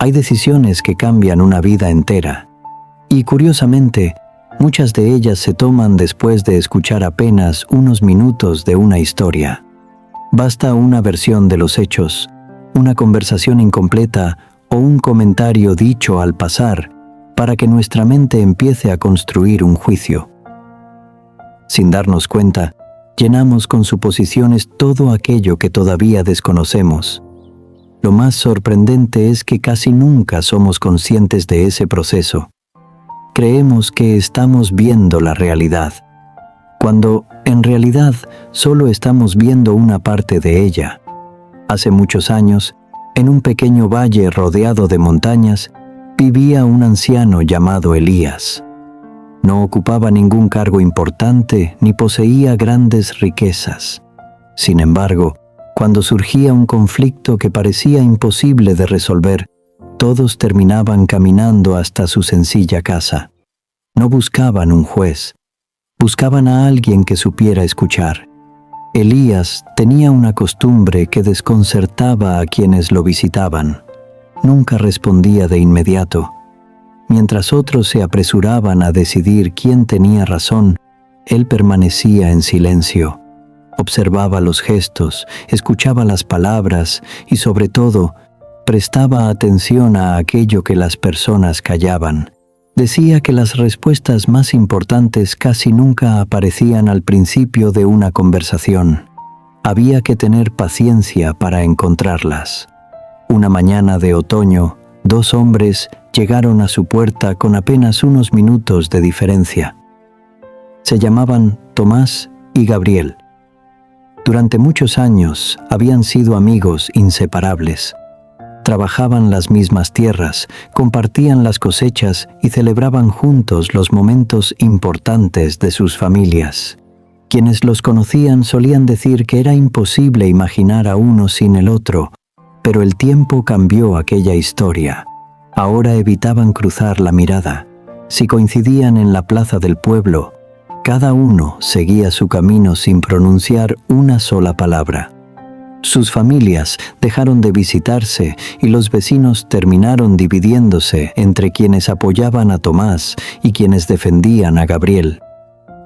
Hay decisiones que cambian una vida entera. Y curiosamente, muchas de ellas se toman después de escuchar apenas unos minutos de una historia. Basta una versión de los hechos, una conversación incompleta o un comentario dicho al pasar para que nuestra mente empiece a construir un juicio. Sin darnos cuenta, llenamos con suposiciones todo aquello que todavía desconocemos. Lo más sorprendente es que casi nunca somos conscientes de ese proceso. Creemos que estamos viendo la realidad, cuando en realidad solo estamos viendo una parte de ella. Hace muchos años, en un pequeño valle rodeado de montañas, vivía un anciano llamado Elías. No ocupaba ningún cargo importante ni poseía grandes riquezas. Sin embargo, cuando surgía un conflicto que parecía imposible de resolver, todos terminaban caminando hasta su sencilla casa. No buscaban un juez, buscaban a alguien que supiera escuchar. Elías tenía una costumbre que desconcertaba a quienes lo visitaban. Nunca respondía de inmediato. Mientras otros se apresuraban a decidir quién tenía razón, él permanecía en silencio. Observaba los gestos, escuchaba las palabras y, sobre todo, prestaba atención a aquello que las personas callaban. Decía que las respuestas más importantes casi nunca aparecían al principio de una conversación. Había que tener paciencia para encontrarlas. Una mañana de otoño, 2 hombres llegaron a su puerta con apenas unos minutos de diferencia. Se llamaban Tomás y Gabriel. Durante muchos años habían sido amigos inseparables. Trabajaban las mismas tierras, compartían las cosechas y celebraban juntos los momentos importantes de sus familias. Quienes los conocían solían decir que era imposible imaginar a uno sin el otro, pero el tiempo cambió aquella historia. Ahora evitaban cruzar la mirada. Si coincidían en la plaza del pueblo, cada uno seguía su camino sin pronunciar una sola palabra. Sus familias dejaron de visitarse y los vecinos terminaron dividiéndose entre quienes apoyaban a Tomás y quienes defendían a Gabriel.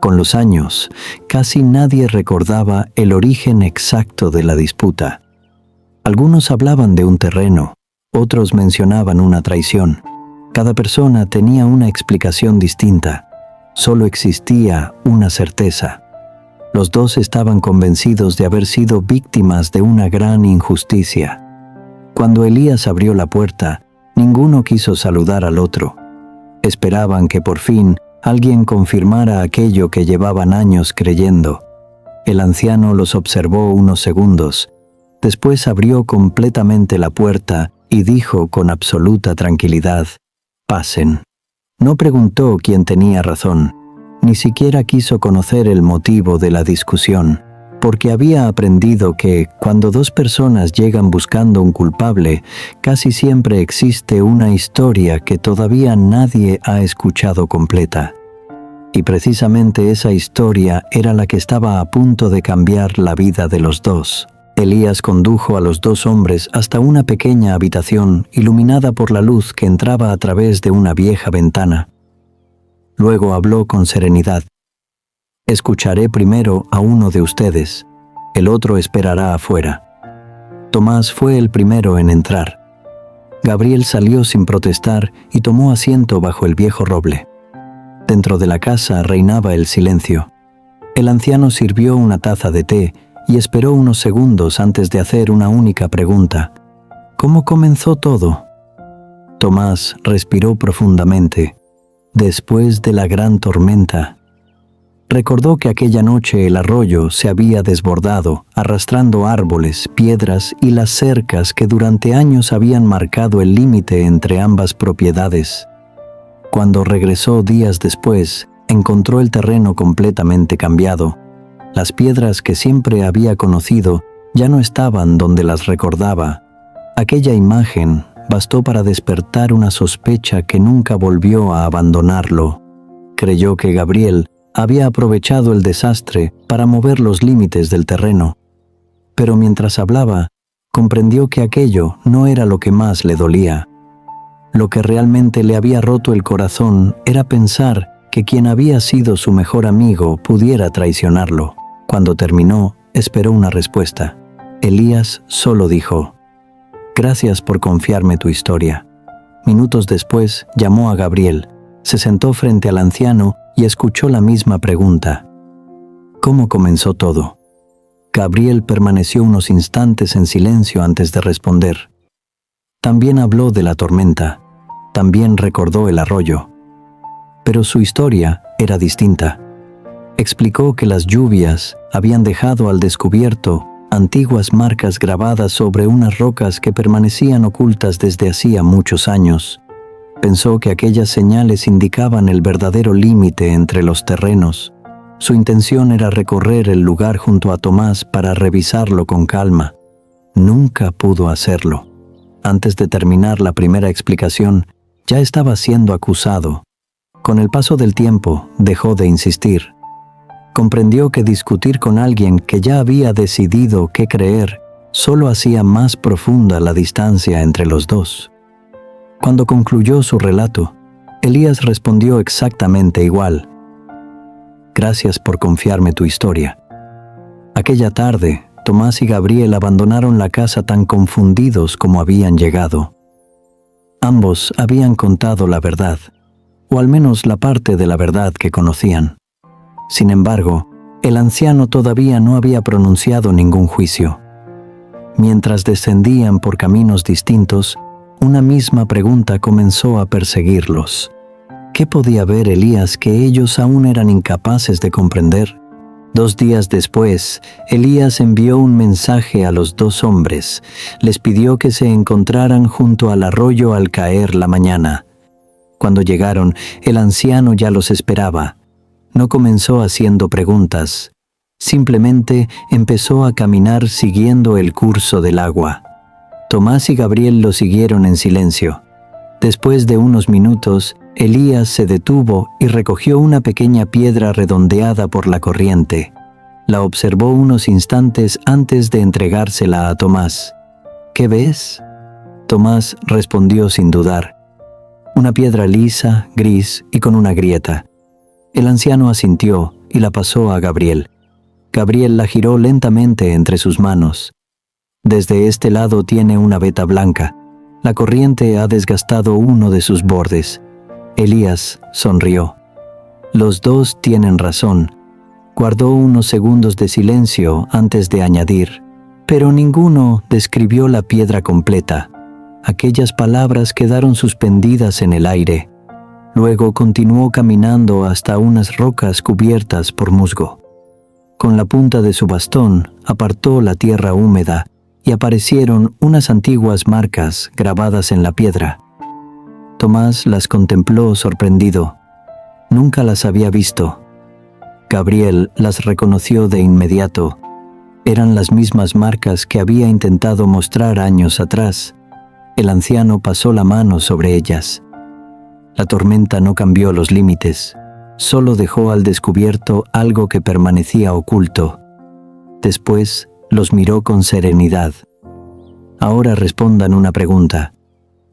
Con los años, casi nadie recordaba el origen exacto de la disputa. Algunos hablaban de un terreno, otros mencionaban una traición. Cada persona tenía una explicación distinta. Solo existía una certeza. Los dos estaban convencidos de haber sido víctimas de una gran injusticia. Cuando Elías abrió la puerta, ninguno quiso saludar al otro. Esperaban que por fin alguien confirmara aquello que llevaban años creyendo. El anciano los observó unos segundos. Después abrió completamente la puerta y dijo con absoluta tranquilidad: «Pasen». No preguntó quién tenía razón. Ni siquiera quiso conocer el motivo de la discusión, porque había aprendido que, cuando 2 personas llegan buscando un culpable, casi siempre existe una historia que todavía nadie ha escuchado completa. Y precisamente esa historia era la que estaba a punto de cambiar la vida de los dos. Elías condujo a los 2 hombres hasta una pequeña habitación iluminada por la luz que entraba a través de una vieja ventana. Luego habló con serenidad: «Escucharé primero a uno de ustedes, el otro esperará afuera». Tomás fue el primero en entrar. Gabriel salió sin protestar y tomó asiento bajo el viejo roble. Dentro de la casa reinaba el silencio. El anciano sirvió una taza de té y esperó unos segundos antes de hacer una única pregunta: «¿Cómo comenzó todo?». Tomás respiró profundamente. Después de la gran tormenta, recordó que aquella noche el arroyo se había desbordado, arrastrando árboles, piedras y las cercas que durante años habían marcado el límite entre ambas propiedades. Cuando regresó días después, encontró el terreno completamente cambiado. Las piedras que siempre había conocido ya no estaban donde las recordaba. Aquella imagen bastó para despertar una sospecha que nunca volvió a abandonarlo. Creyó que Gabriel había aprovechado el desastre para mover los límites del terreno. Pero mientras hablaba, comprendió que aquello no era lo que más le dolía. Lo que realmente le había roto el corazón era pensar que quien había sido su mejor amigo pudiera traicionarlo. Cuando terminó, esperó una respuesta. Elías solo dijo: «Gracias por confiarme tu historia». Minutos después, llamó a Gabriel, se sentó frente al anciano y escuchó la misma pregunta. ¿Cómo comenzó todo? Gabriel permaneció unos instantes en silencio antes de responder. También habló de la tormenta, también recordó el arroyo. Pero su historia era distinta. Explicó que las lluvias habían dejado al descubierto antiguas marcas grabadas sobre unas rocas que permanecían ocultas desde hacía muchos años. Pensó que aquellas señales indicaban el verdadero límite entre los terrenos. Su intención era recorrer el lugar junto a Tomás para revisarlo con calma. Nunca pudo hacerlo. Antes de terminar la primera explicación, ya estaba siendo acusado. Con el paso del tiempo, dejó de insistir. Comprendió que discutir con alguien que ya había decidido qué creer solo hacía más profunda la distancia entre los dos. Cuando concluyó su relato, Elías respondió exactamente igual. «Gracias por confiarme tu historia». Aquella tarde, Tomás y Gabriel abandonaron la casa tan confundidos como habían llegado. Ambos habían contado la verdad, o al menos la parte de la verdad que conocían. Sin embargo, el anciano todavía no había pronunciado ningún juicio. Mientras descendían por caminos distintos, una misma pregunta comenzó a perseguirlos. ¿Qué podía ver Elías que ellos aún eran incapaces de comprender? 2 días después, Elías envió un mensaje a los 2 hombres. Les pidió que se encontraran junto al arroyo al caer la mañana. Cuando llegaron, el anciano ya los esperaba. No comenzó haciendo preguntas. Simplemente empezó a caminar siguiendo el curso del agua. Tomás y Gabriel lo siguieron en silencio. Después de unos minutos, Elías se detuvo y recogió una pequeña piedra redondeada por la corriente. La observó unos instantes antes de entregársela a Tomás. «¿Qué ves?». Tomás respondió sin dudar. «Una piedra lisa, gris y con una grieta». El anciano asintió y la pasó a Gabriel. Gabriel la giró lentamente entre sus manos. «Desde este lado tiene una veta blanca. La corriente ha desgastado uno de sus bordes». Elías sonrió. «Los 2 tienen razón». Guardó unos segundos de silencio antes de añadir, pero ninguno describió la piedra completa. Aquellas palabras quedaron suspendidas en el aire. Luego continuó caminando hasta unas rocas cubiertas por musgo. Con la punta de su bastón apartó la tierra húmeda y aparecieron unas antiguas marcas grabadas en la piedra. Tomás las contempló sorprendido. Nunca las había visto. Gabriel las reconoció de inmediato. Eran las mismas marcas que había intentado mostrar años atrás. El anciano pasó la mano sobre ellas. La tormenta no cambió los límites, solo dejó al descubierto algo que permanecía oculto. Después los miró con serenidad. «Ahora respondan una pregunta.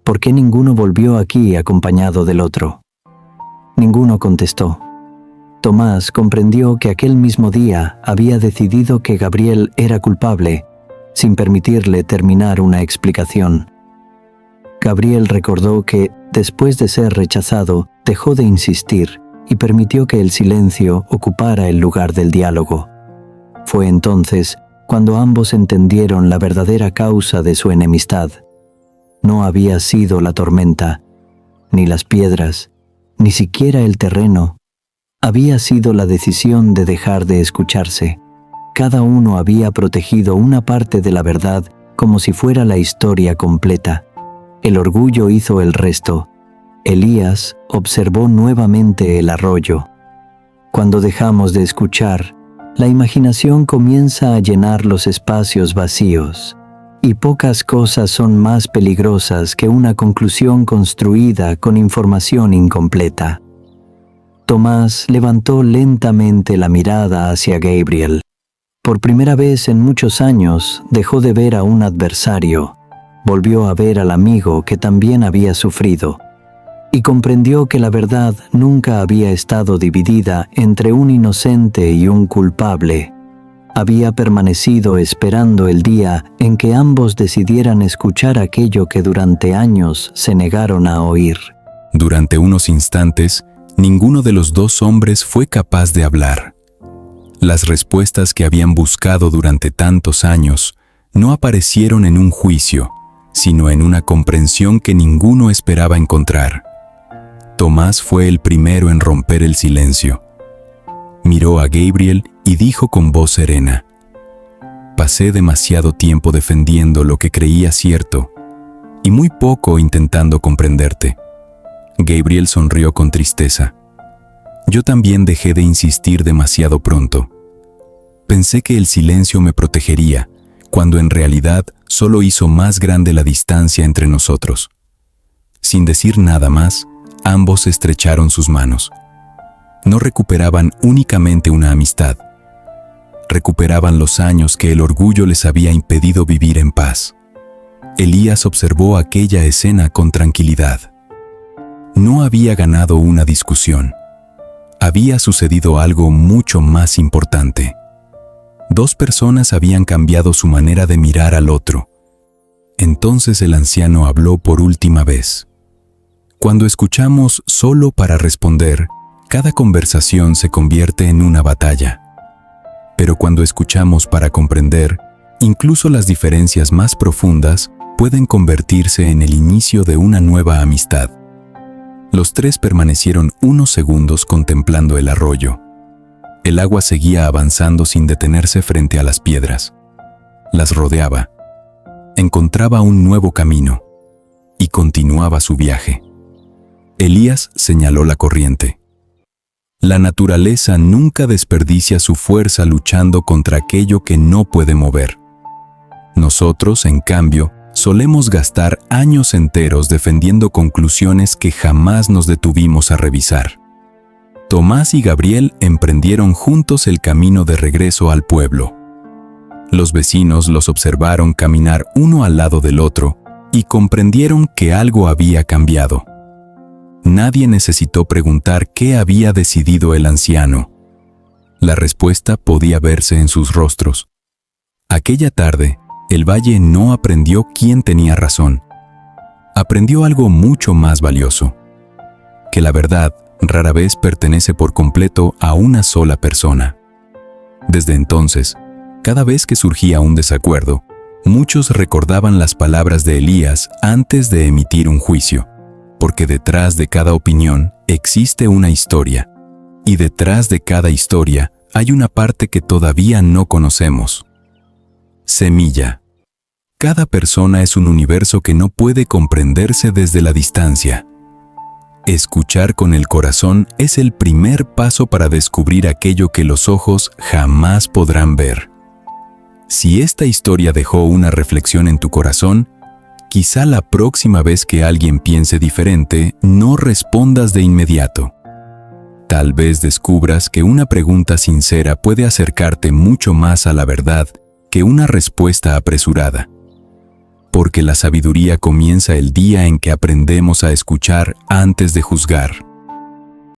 ¿Por qué ninguno volvió aquí acompañado del otro?». Ninguno contestó. Tomás comprendió que aquel mismo día había decidido que Gabriel era culpable, sin permitirle terminar una explicación. Gabriel recordó que, después de ser rechazado, dejó de insistir y permitió que el silencio ocupara el lugar del diálogo. Fue entonces cuando ambos entendieron la verdadera causa de su enemistad. No había sido la tormenta, ni las piedras, ni siquiera el terreno. Había sido la decisión de dejar de escucharse. Cada uno había protegido una parte de la verdad como si fuera la historia completa. El orgullo hizo el resto. Elías observó nuevamente el arroyo. Cuando dejamos de escuchar, la imaginación comienza a llenar los espacios vacíos, y pocas cosas son más peligrosas que una conclusión construida con información incompleta. Tomás levantó lentamente la mirada hacia Gabriel. Por primera vez en muchos años dejó de ver a un adversario. volvió a ver al amigo que también había sufrido y comprendió que la verdad nunca había estado dividida entre un inocente y un culpable. Había permanecido esperando el día en que ambos decidieran escuchar aquello que durante años se negaron a oír. Durante unos instantes, ninguno de los dos hombres fue capaz de hablar. Las respuestas que habían buscado durante tantos años no aparecieron en un juicio, sino en una comprensión que ninguno esperaba encontrar. Tomás fue el primero en romper el silencio. Miró a Gabriel y dijo con voz serena: «Pasé demasiado tiempo defendiendo lo que creía cierto y muy poco intentando comprenderte». Gabriel sonrió con tristeza. «Yo también dejé de insistir demasiado pronto. Pensé que el silencio me protegería, cuando en realidad solo hizo más grande la distancia entre nosotros». Sin decir nada más, ambos estrecharon sus manos. No recuperaban únicamente una amistad. Recuperaban los años que el orgullo les había impedido vivir en paz. Elías observó aquella escena con tranquilidad. No había ganado una discusión. Había sucedido algo mucho más importante. Dos personas habían cambiado su manera de mirar al otro. Entonces el anciano habló por última vez. Cuando escuchamos solo para responder, cada conversación se convierte en una batalla. Pero cuando escuchamos para comprender, incluso las diferencias más profundas pueden convertirse en el inicio de una nueva amistad. Los tres permanecieron unos segundos contemplando el arroyo. El agua seguía avanzando sin detenerse frente a las piedras. Las rodeaba. Encontraba un nuevo camino y continuaba su viaje. Elías señaló la corriente. La naturaleza nunca desperdicia su fuerza luchando contra aquello que no puede mover. Nosotros, en cambio, solemos gastar años enteros defendiendo conclusiones que jamás nos detuvimos a revisar. Tomás y Gabriel emprendieron juntos el camino de regreso al pueblo. Los vecinos los observaron caminar uno al lado del otro y comprendieron que algo había cambiado. Nadie necesitó preguntar qué había decidido el anciano. La respuesta podía verse en sus rostros. Aquella tarde, el valle no aprendió quién tenía razón. Aprendió algo mucho más valioso: que la verdad rara vez pertenece por completo a una sola persona. Desde entonces, cada vez que surgía un desacuerdo, muchos recordaban las palabras de Elías antes de emitir un juicio. Porque detrás de cada opinión existe una historia, y detrás de cada historia hay una parte que todavía no conocemos. Semilla. Cada persona es un universo que no puede comprenderse desde la distancia. Escuchar con el corazón es el primer paso para descubrir aquello que los ojos jamás podrán ver. Si esta historia dejó una reflexión en tu corazón, quizá la próxima vez que alguien piense diferente, no respondas de inmediato. Tal vez descubras que una pregunta sincera puede acercarte mucho más a la verdad que una respuesta apresurada. Porque la sabiduría comienza el día en que aprendemos a escuchar antes de juzgar.